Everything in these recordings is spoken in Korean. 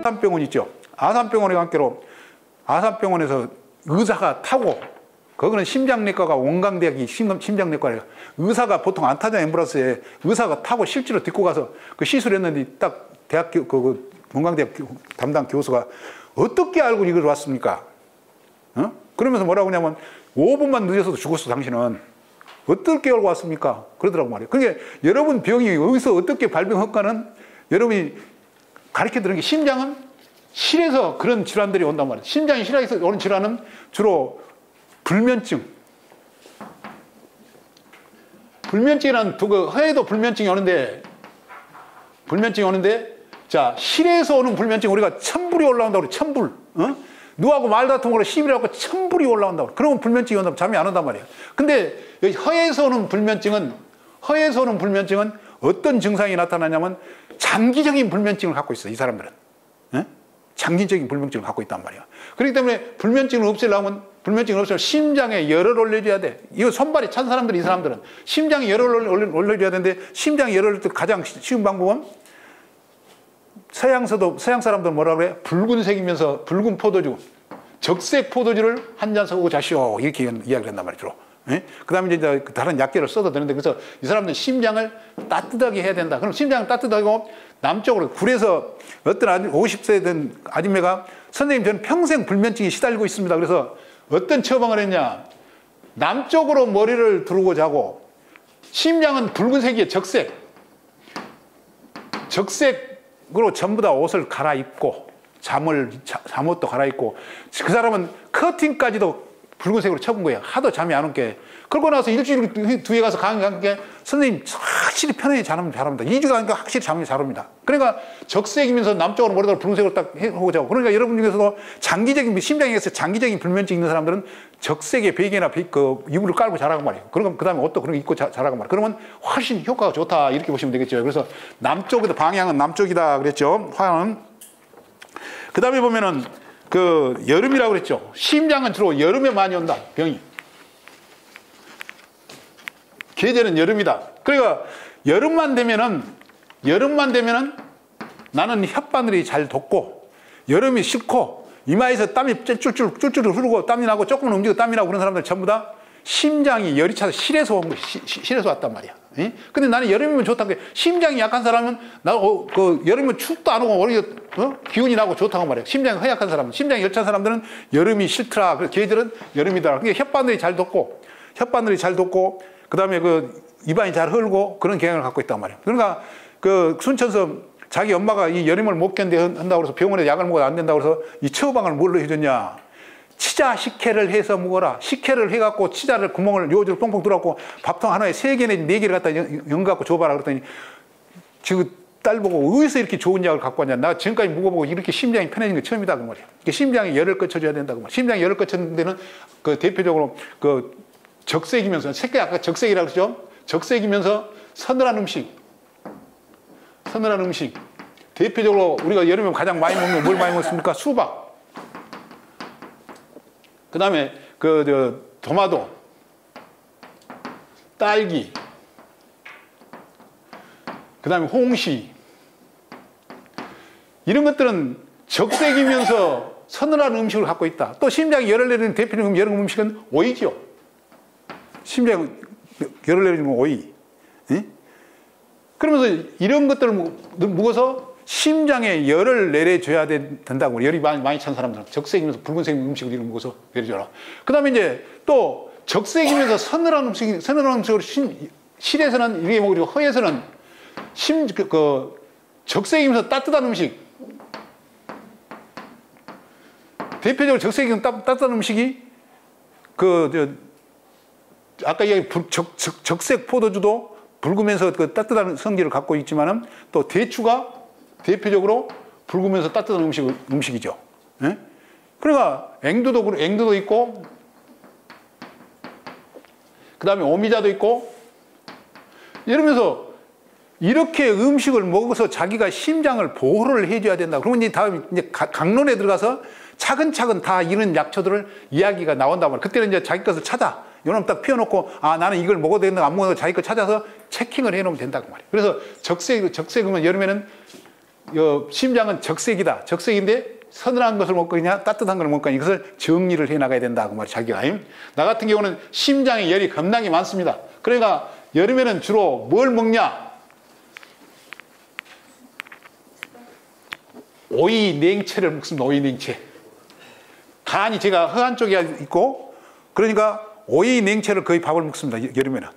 아산병원 있죠. 아산병원에 관계로 아산병원에서 의사가 타고, 거기는 심장내과가 원광대학이 심장내과래요. 의사가 보통 안 타죠. 앰뷸런스에 의사가 타고 실제로 딛고 가서 그 시술했는데 딱 대학교 그 원광대학 담당 교수가 어떻게 알고 이걸 왔습니까? 어? 그러면서 뭐라고 하냐면 5분만 늦어서도 죽었어 당신은. 어떻게 알고 왔습니까? 그러더라고 말이에요. 그러니까 여러분 병이 어디서 어떻게 발병할까는 여러분이 가르쳐드리는 게, 심장은 실에서 그런 질환들이 온단 말이에요. 심장이 실에서 오는 질환은 주로 불면증. 불면증이란 허에도 불면증이 오는데, 자, 실에서 오는 불면증, 우리가 천불이 올라온다고 그래, 천불. 어? 누구하고 말다툼으로 시비를 하고 천불이 올라온다고. 그러면 불면증이 온다면 잠이 안 온단 말이에요. 근데 여기 허에서 오는 불면증은 어떤 증상이 나타나냐면 장기적인 불면증을 갖고 있어요, 이 사람들은. 예? 장기적인 불면증을 갖고 있단 말이야. 그렇기 때문에 불면증을 없애려면 심장에 열을 올려줘야 돼. 이거 손발이 찬 사람들이, 이 사람들은 심장에 열을 올려줘야 되는데, 심장에 열을 올릴 때 가장 쉬운 방법은, 서양 사람들은 뭐라 그래? 붉은색이면서 붉은 포도주, 적색 포도주를 한 잔 섞고 자시오, 이렇게 이야기를 한단 말이죠. 예? 그 다음에 이제 다른 약재를 써도 되는데, 그래서 이 사람들은 심장을 따뜻하게 해야 된다. 그럼 심장을 따뜻하고 남쪽으로, 굴에서 어떤 50세 된 아줌매가, 선생님 저는 평생 불면증에 시달리고 있습니다. 그래서 어떤 처방을 했냐, 남쪽으로 머리를 두르고 자고, 심장은 붉은색이에요. 적색으로 전부 다 옷을 갈아입고, 잠옷도 갈아입고, 그 사람은 커튼까지도 붉은색으로 쳐본 거예요. 하도 잠이 안 오게. 그러고 나서 일주일 뒤에 가서 강의하니까, 선생님 확실히 편하게 잘합니다. 2주가 가니까 확실히 잠이 잘 옵니다. 그러니까 적색이면서 남쪽으로 머리다가 붉은색으로 딱 하고 자고. 그러니까 여러분 중에서도 심장에서 장기적인 불면증 있는 사람들은 적색의 베개나 이불을 깔고 자라고 말이에요. 그러면 그 다음에 옷도 그런 거 입고 자라고 말이에요. 그러면 훨씬 효과가 좋다, 이렇게 보시면 되겠죠. 그래서 남쪽이다, 방향은 남쪽이다 그랬죠. 화양은. 그 다음에 보면은 여름이라고 그랬죠. 심장은 주로 여름에 많이 온다, 병이. 계절은 여름이다. 그러니까 여름만 되면은 나는 혓바늘이 잘 돋고, 여름이 싫고, 이마에서 땀이 쫄쫄 흐르고, 땀이 나고, 조금은 움직이고 땀이 나고, 그런 사람들 전부 다 심장이 열이 차서 실에서 온 거야. 실에서 왔단 말이야. 예? 근데 나는 여름이면 좋다고 해. 심장이 약한 사람은, 여름이면 춥도 안 오고, 오히려, 기운이 나고 좋다고 말이야. 심장이 허약한 사람은, 심장이 열찬 사람들은 여름이 싫더라. 그래서 계절은 여름이더라. 그러니까 혓바늘이 잘 돋고, 그 다음에 입안이 잘 흐르고, 그런 경향을 갖고 있단 말이야. 그러니까 순천서 자기 엄마가 이 여름을 못 견뎌한다고 해서 병원에 약을 먹어도 안 된다고 해서 이 처방을 뭘로 해줬냐. 치자 식혜를 해서 먹어라. 식혜를 해갖고 치자를 구멍을 요지를 뽕뽕 뚫었고 밥통 하나에 3개 내지 4개를 갖다 연갖고 줘봐라 그랬더니, 지금 딸 보고 어디서 이렇게 좋은 약을 갖고 왔냐. 나 지금까지 먹어보고 이렇게 심장이 편해진 게 처음이다 그 말이야. 심장에 열을 꺼쳐줘야 된다고 말이야. 심장에 열을 꺼치는 데는 대표적으로 적색이면서, 색깔 아까 적색이라고 그러죠. 적색이면서 서늘한 음식. 대표적으로 우리가 여름에 가장 많이 먹는 뭘 많이 먹습니까? 수박. 그 다음에 토마토, 딸기, 그 다음에 홍시. 이런 것들은 적색이면서 서늘한 음식을 갖고 있다. 또 심장이 열을 내리는 대표적인 여름 음식은 오이죠. 심장이 열을 내리는 건 오이. 예? 그러면서 이런 것들을 먹어서 심장에 열을 내려줘야 된다고. 열이 많이 찬 사람들은 적색이면서 붉은색 음식을 이런 먹어서 내려줘라. 그 다음에 이제 또 적색이면서 서늘한 음식으로 실에서는 이렇게 먹으리고, 허에서는 적색이면서 따뜻한 음식. 대표적으로 적색이면 따뜻한 음식이 아까 이야기 적색 포도주도 붉으면서 따뜻한 성질을 갖고 있지만은, 또 대추가 대표적으로 붉으면서 따뜻한 음식이죠. 예? 그러니까 앵두도 있고, 그 다음에 오미자도 있고, 이러면서 이렇게 음식을 먹어서 자기가 심장을 보호를 해줘야 된다. 그러면 이제 다음 강론에 들어가서 차근차근 다 이런 약초들을 이야기가 나온단 말이야. 그때는 이제 자기 것을 찾아. 요놈 딱 피워놓고, 나는 이걸 먹어도 된다, 안 먹어도 자기 거 찾아서 체킹을 해놓으면 된다고 말이야. 그래서 적색이면 여름에는 심장은 적색이다. 적색인데 서늘한 것을 먹고 있냐 따뜻한 걸 먹고 있냐 이것을 정리를 해 나가야 된다 그 말이 자기가. 나 같은 경우는 심장에 열이 겁나게 많습니다. 그러니까 여름에는 주로 뭘 먹냐? 오이 냉채를 먹습니다. 오이 냉채. 간이 제가 허한 쪽에 있고 그러니까 오이 냉채를 거의 밥을 먹습니다. 여름에는.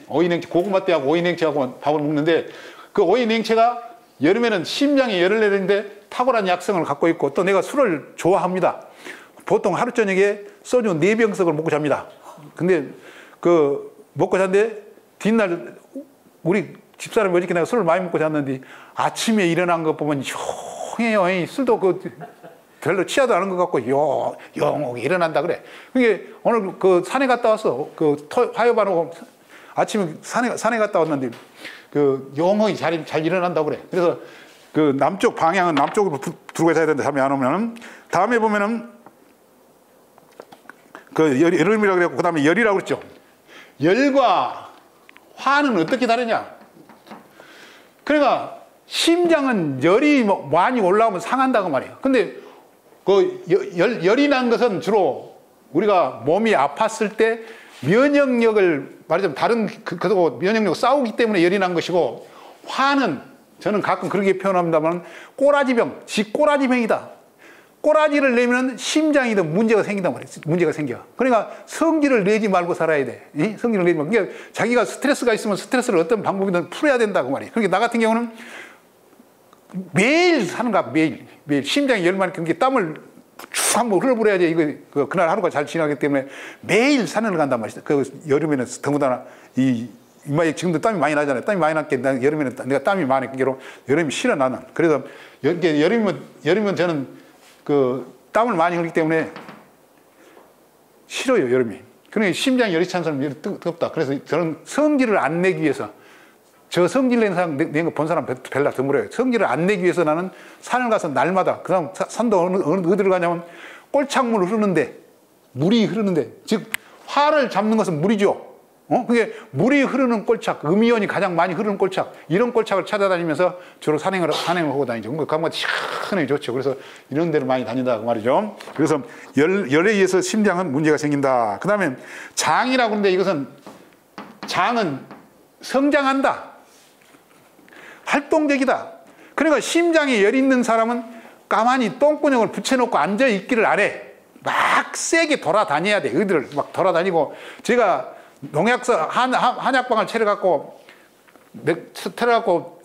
오이 냉채 고구마 때하고 오이 냉채하고 밥을 먹는데 그 오이 냉채가 여름에는 심장에 열을 내리는데 탁월한 약성을 갖고 있고 또 내가 술을 좋아합니다. 보통 하루 저녁에 소주 4병씩을 먹고 잡니다. 근데 먹고 잤는데 뒷날 우리 집사람이 어저께 내가 술을 많이 먹고 잤는데 아침에 일어난 거 보면 조용해요. 술도 별로 취하도 않은 것 같고 영옥이 일어난다 그래. 그게 오늘 산에 갔다 왔어. 화요반하고 아침에 산에 갔다 왔는데 영옥이 잘 일어난다고 그래. 그래서 남쪽 방향은 남쪽으로 두고 자야 되는데 잠이 안 오면은 다음에 보면은 여름이라고 그랬고 그 다음에 열이라고 그랬죠. 열과 화는 어떻게 다르냐? 그러니까 심장은 열이 많이 올라오면 상한다고 말이에요. 근데 열이 난 것은 주로 우리가 몸이 아팠을 때 면역력을 말하자면 다른 면역력 싸우기 때문에 열이 난 것이고 화는 저는 가끔 그렇게 표현합니다만 꼬라지병, 꼬라지병이다. 꼬라지를 내면 심장이든 문제가 생긴단 말이에요. 문제가 생겨. 그러니까 성질을 내지 말고 살아야 돼. 성질을 내지 말고. 그러니까 자기가 스트레스가 있으면 스트레스를 어떤 방법이든 풀어야 된다고 말이에요. 그러니까 나 같은 경우는 매일 사는 거야. 매일 심장이 열만 그렇게 땀을 쭉 한번 흘러버려야지 그날 하루가 잘 지나기 때문에 매일 산을 간단 말이죠. 여름에는 더군다나 이마에 지금도 땀이 많이 나잖아요. 땀이 많이 났게 여름에는 내가 땀이 많이 나게 여름이 싫어 나는. 그래서 여름이면 저는 땀을 많이 흘리기 때문에 싫어요 여름이. 그러니까 심장이 열이 찬 사람이 뜨겁다. 그래서 저는 성질을 안 내기 위해서 저 성질 내는 사람 낸 거 본 사람 별로 드물어요. 성질을 안 내기 위해서 나는 산을 가서 날마다 그다음 산도 어디로 가냐면 꼴창물 흐르는데 물이 흐르는데 즉 화를 잡는 것은 물이죠. 그게 물이 흐르는 꼴착, 음이온이 가장 많이 흐르는 꼴착, 이런 꼴착을 찾아다니면서 주로 산행을 하고 다니죠. 그러니까 시원하게 좋죠. 그래서 이런 데를 많이 다닌다 그 말이죠. 그래서 열에 의해서 심장은 문제가 생긴다. 그 다음에 장이라고 하는데 이것은 장은 성장한다. 활동적이다. 그러니까 심장에 열 있는 사람은 가만히 똥구녕을 붙여놓고 앉아있기를 안 해. 막 세게 돌아다녀야 돼. 어디를 막 돌아다니고 제가 농약사 한약방을 차려갖고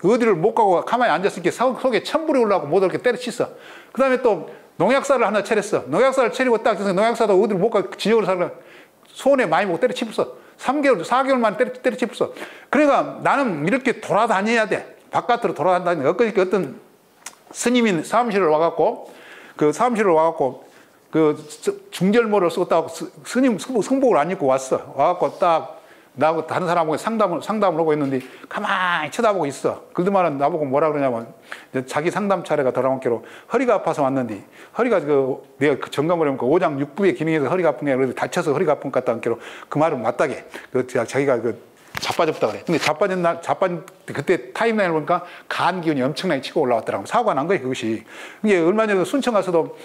어디를 못 가고 가만히 앉았으니까 속에 천불이 올라오고 못 이렇게 때려치어. 그 다음에 또 농약사를 하나 차렸어. 농약사를 차리고 딱 해서 농약사도 어디를 못 가고 지역으로 살고 손에 많이 먹고 때려치었어. 3개월, 4개월 만에 때려치었어. 그러니까 나는 이렇게 돌아다녀야 돼. 바깥으로 돌아다니는 거. 어떤 스님이 사무실을 와갖고 중절모를 쓰고 딱 스님 승복을 안 입고 왔어. 와갖고 딱 나하고 다른 사람하고 상담을 하고 있는데 가만히 쳐다보고 있어. 그들만은 나보고 뭐라 그러냐면 자기 상담 차례가 돌아온께로 허리가 아파서 왔는데 허리가 내가 점검을 해보니까 오장 육부의 기능에서 허리가 아픈 게 아니라 다쳐서 허리가 아픈 것 같다 한께로 그 말은 맞다게. 자기가 자빠졌다 그래. 근데 자빠진 그때 타임라인을 보니까 간 기운이 엄청나게 치고 올라왔더라고. 사고가 난 거예요, 그것이. 이게 얼마 전에 순천 가서도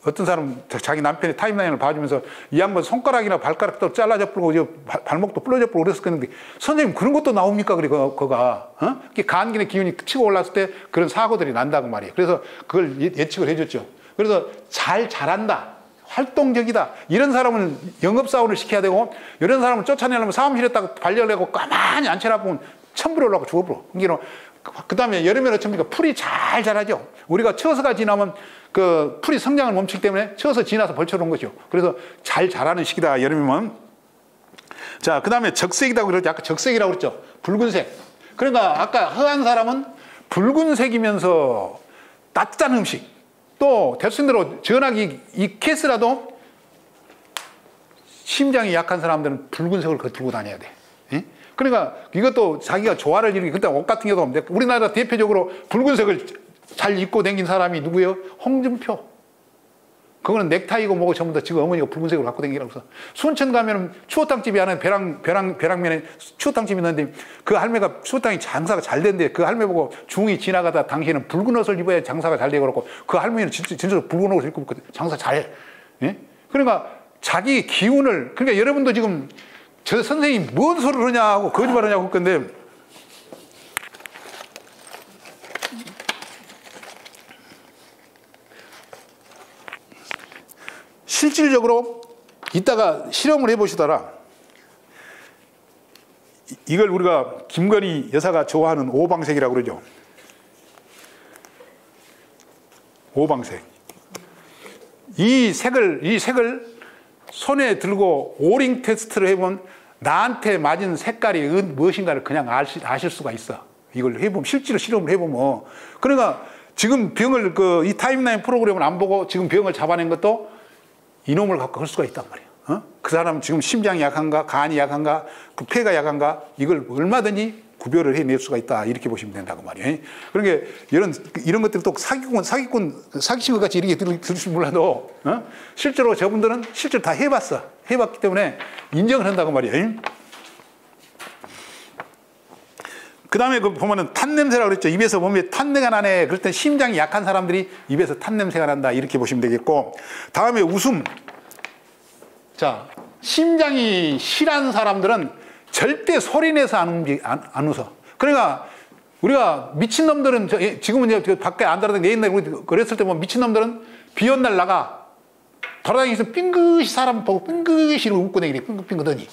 어떤 사람 자기 남편의 타임라인을 봐주면서 이 양반 손가락이나 발가락도 잘라져 버리고 발목도 부러져 버리고 그랬었는데 선생님 그런 것도 나옵니까? 그래 그거가 간기의 기운이 치고 올랐을 때 그런 사고들이 난다고 말이에요. 그래서 그걸 예측을 해줬죠. 그래서 잘한다. 활동적이다. 이런 사람은 영업사원을 시켜야 되고 이런 사람을 쫓아내려면 사무실에 딱 발려내고 가만히 앉혀놔보면 천불이 올라가고 죽어버려. 그 다음에 여름에는 어쩝니까? 풀이 잘 자라죠. 우리가 처서가 지나면 풀이 성장을 멈추기 때문에 처서 지나서 벌쳐놓은 거죠. 그래서 잘 자라는 시기다, 여름이면. 자, 그 다음에 적색이라고 그랬죠. 아까 적색이라고 그랬죠. 붉은색. 그러니까 아까 허한 사람은 붉은색이면서 따뜻한 음식. 또 대신 대로 전화기 이 케이스라도 심장이 약한 사람들은 붉은색을 들고 다녀야 돼. 그러니까 이것도 자기가 조화를 이루기. 그때 옷 같은 경우도 우리나라 대표적으로 붉은색을 잘 입고 다닌 사람이 누구예요? 홍준표. 그거는 넥타이고 뭐고 전부 다 지금 어머니가 붉은색으로 갖고 다니라고 해서. 순천 가면은 추어탕집이 하는 벼랑면에 추어탕집이 있는데 그 할매가 추어탕이 장사가 잘 된대. 그 할매 보고 중이 지나가다 당신은 붉은 옷을 입어야 장사가 잘 되고 그러고 그 할매는 진짜 붉은 옷을 입고 장사 잘해. 예? 그러니까 자기 기운을, 그러니까 여러분도 지금 저 선생님이 뭔 소리를 하냐 하고 거짓말 하냐고 할 건데, 실질적으로 이따가 실험을 해보시더라. 이걸 우리가 김건희 여사가 좋아하는 오방색이라고 그러죠. 오방색. 이 색을 손에 들고 오링 테스트를 해보면 나한테 맞은 색깔이 무엇인가를 그냥 아실 수가 있어. 이걸 해보면, 실제로 실험을 해보면. 그러니까 지금 병을, 이 타임라인 프로그램을 안 보고 지금 병을 잡아낸 것도 이놈을 갖고 할 수가 있단 말이야. 어? 그 사람 지금 심장이 약한가, 간이 약한가, 그 폐가 약한가, 이걸 얼마든지 구별을 해낼 수가 있다. 이렇게 보시면 된다고 말이에요. 그러니까 이런 것들이 또 사기친 것 같이 이렇게 들으시면 몰라도, 실제로 저분들은 실제로 다 해봤기 때문에 인정을 한다고 말이에요. 그 다음에 보면은 탄냄새라고 그랬죠. 입에서 보면 탄내가 나네. 그럴 땐 심장이 약한 사람들이 입에서 탄냄새가 난다. 이렇게 보시면 되겠고. 다음에 웃음. 자, 심장이 실한 사람들은 절대 소리내서 안 웃어. 그러니까 우리가 미친놈들은, 지금은 이제 밖에 안 돌아다니는, 옛날에 우리 그랬을 때 보면 미친놈들은 비 온 날 나가 돌아다니면서 삥긋이 사람 보고 삥긋이 웃고 다니래. 삥긋삥긋하니.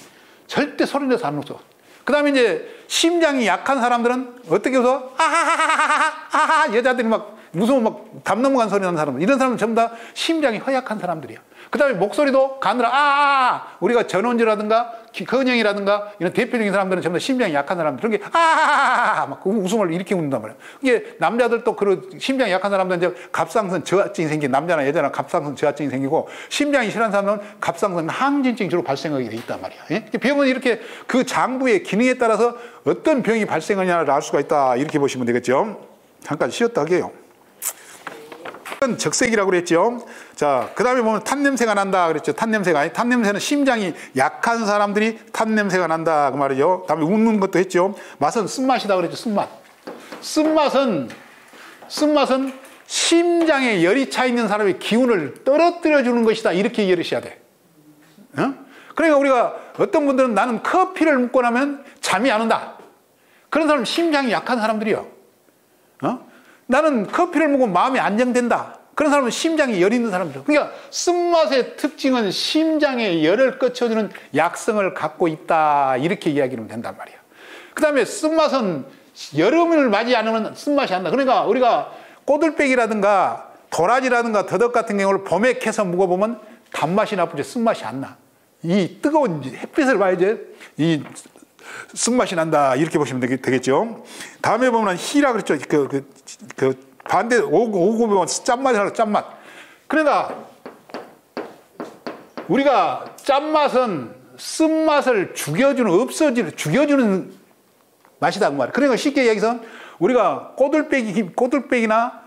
절대 소리내서 안 웃어. 그 다음에 이제 심장이 약한 사람들은 어떻게 웃어? 하하하하하하. 여자들이 막 무서워 막 담 넘어간 소리 나는 사람들. 이런 사람은 전부 다 심장이 허약한 사람들이야. 그 다음에 목소리도 가느라 우리가 전원주라든가 건영이라든가 이런 대표적인 사람들은 전부 다 심장이 약한 사람들. 그런 게 막 웃음을 이렇게 웃는단 말이야. 이게 남자들도 심장이 약한 사람들은 이제 갑상선 저하증이 생긴, 남자나 여자나 갑상선 저하증이 생기고, 심장이 실한 사람은 갑상선 항진증이 주로 발생하게 돼 있단 말이야. 예? 병은 이렇게 그 장부의 기능에 따라서 어떤 병이 발생하냐를 알 수가 있다. 이렇게 보시면 되겠죠. 잠깐 쉬었다 하게요. 적색이라고 그랬죠. 자, 그 다음에 보면 탄냄새가 난다 그랬죠. 탄냄새는 심장이 약한 사람들이 탄냄새가 난다 그 말이죠. 다음에 웃는 것도 했죠. 맛은 쓴맛이다 그랬죠. 쓴맛은 심장에 열이 차 있는 사람의 기운을 떨어뜨려 주는 것이다. 이렇게 이해하셔야 돼. 그러니까 우리가 어떤 분들은 나는 커피를 먹고 나면 잠이 안 온다. 그런 사람은 심장이 약한 사람들이요. 나는 커피를 먹으면 마음이 안정된다. 그런 사람은 심장에 열이 있는 사람들. 그러니까 쓴맛의 특징은 심장에 열을 꺼쳐주는 약성을 갖고 있다. 이렇게 이야기하면 된단 말이야. 그 다음에 쓴맛은 여름을 맞이 않으면 쓴맛이 안 나. 그러니까 우리가 꼬들빼기라든가 도라지라든가 더덕 같은 경우를 봄에 캐서 먹어보면 단맛이 나쁘지 쓴맛이 안 나. 이 뜨거운 햇빛을 봐야지 이 쓴맛이 난다. 이렇게 보시면 되겠죠. 다음에 보면 희라 그랬죠. 반대 오고 보면 짠맛이라고, 짠맛. 그러니까 우리가 짠맛은 쓴맛을 죽여주는 맛이다 그 말이야. 그러니까 쉽게 얘기해서 우리가 꼬들빼기나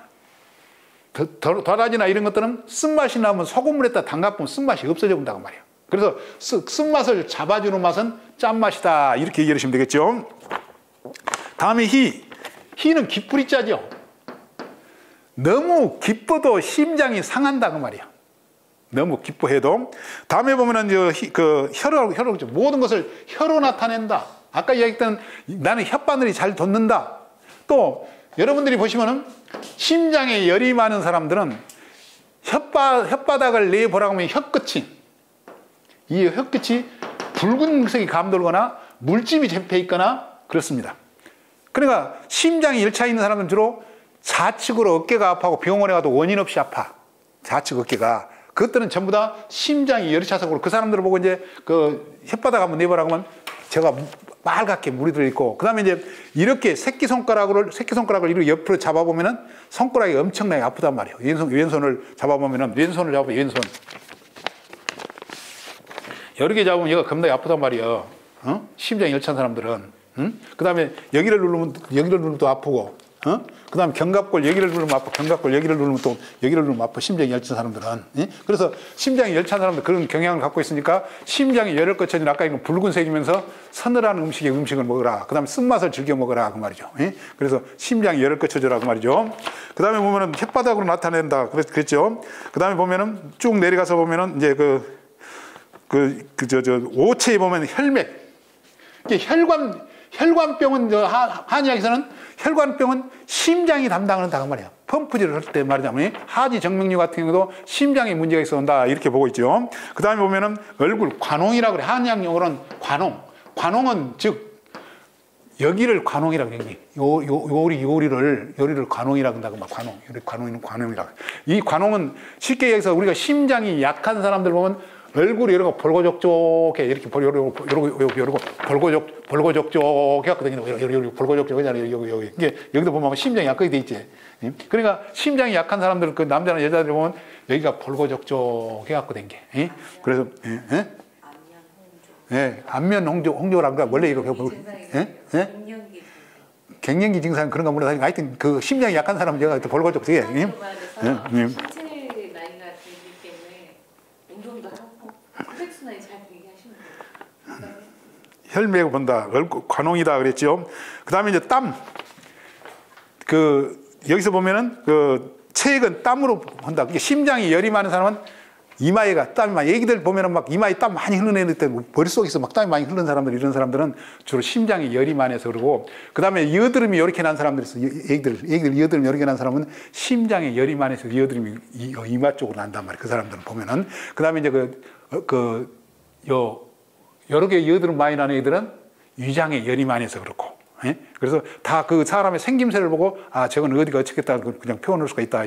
도라지나 이런 것들은 쓴맛이 나면 소금물에다 담가보면 쓴맛이 없어져 본다고 말이야. 그래서 쓴맛을 잡아주는 맛은 짠맛이다. 이렇게 얘기하시면 되겠죠. 다음에 희는 기쁘리 짜죠. 너무 기뻐도 심장이 상한다 그 말이야. 너무 기뻐해도. 다음에 보면은 혀로 모든 것을 혀로 나타낸다. 아까 이야기했던 나는 혓바늘이 잘 돋는다. 또 여러분들이 보시면은 심장에 열이 많은 사람들은 혓바닥을 내보라고 하면 이 혀끝이 붉은색이 감돌거나 물집이 잡혀 있거나 그렇습니다. 그러니까 심장이 열차 있는 사람은 주로 좌측으로 어깨가 아파하고 병원에 가도 원인 없이 아파. 좌측 어깨가. 그것들은 전부 다 심장이 열이 차서 그렇고, 그 사람들을 보고 이제 혓바닥 한번 내보라고 하면 제가 빨갛게 물이 들어있고, 그 다음에 이제 이렇게 새끼손가락을 이렇게 옆으로 잡아보면은 손가락이 엄청나게 아프단 말이에요. 왼손을 잡아보면은, 왼손. 여러 개 잡으면 얘가 겁나게 아프단 말이에요. 심장이 열찬 사람들은. 그 다음에 여기를 누르면 또 아프고, 그 다음에 견갑골 여기를 누르면 아파. 견갑골 여기를 누르면 또 여기를 누르면 아파. 심장이 열찬 사람들은. 그래서 심장이 열찬 사람들 그런 경향을 갖고 있으니까 심장이 열을 거쳐진 아까 이거 붉은색이면서 서늘한 음식을 먹어라. 그 다음에 쓴맛을 즐겨 먹어라. 그 말이죠. 그래서 심장이 열을 거쳐져라. 그 말이죠. 그 다음에 보면은 혓바닥으로 나타낸다. 그랬죠. 그 다음에 보면은 쭉 내려가서 보면은 이제 오체에 보면 혈맥. 혈관병은 한의학에서는 혈관병은 심장이 담당을 한다고 말이에요. 펌프질을 할 때 말이자면 하지 정맥류 같은 경우도 심장에 문제가 있어 온다 이렇게 보고 있죠. 그 다음에 보면은 얼굴 관홍이라고 그래. 한의학 용어로는 관홍. 관홍은 즉 여기를 관홍이라고 그래. 요리를 관홍이라고 한다고 막 관홍이라고. 이 관홍은 쉽게 얘기해서 우리가 심장이 약한 사람들 보면 얼굴이 이러고 벌거적적해 이렇게 벌거적적 해갖거든요. 여기 벌거적적 하잖아요. 여기 이게 여기도 보면 심장이 약하게 돼 있지. 그러니까 심장이 약한 사람들 그 남자나 여자들 보면 여기가 벌거적적 해갖거든 게. 그래서 안면 홍조라는 거 원래 이렇게 갱년기 증상 그런 거 몰라. 하여튼 그 심장이 약한 사람은 제가 벌거적해. 혈맥을 본다. 관홍이다 그랬죠. 그 다음에 이제 땀. 여기서 보면은 체액은 땀으로 본다. 심장이 열이 많은 사람은 이마에가 땀이 많이. 애기들 보면은 막 이마에 땀 많이 흐르는 애들 때 머릿속에서 막 땀이 많이 흐르는 사람들 이런 사람들은 주로 심장이 열이 많아서 그러고 그 다음에 여드름이 이렇게 난 사람들이 있어. 애기들 여드름이 이렇게 난 사람은 심장에 열이 많아서 여드름이 이마 쪽으로 난단 말이에요. 그 사람들은 보면은. 그 다음에 이제 여러 개 여드름 많이 나는 애들은 위장에 열이 많이 해서 그렇고. 그래서 다 그 사람의 생김새를 보고 아 저건 어디가 어떻겠다 그냥 표현할 수가 있다.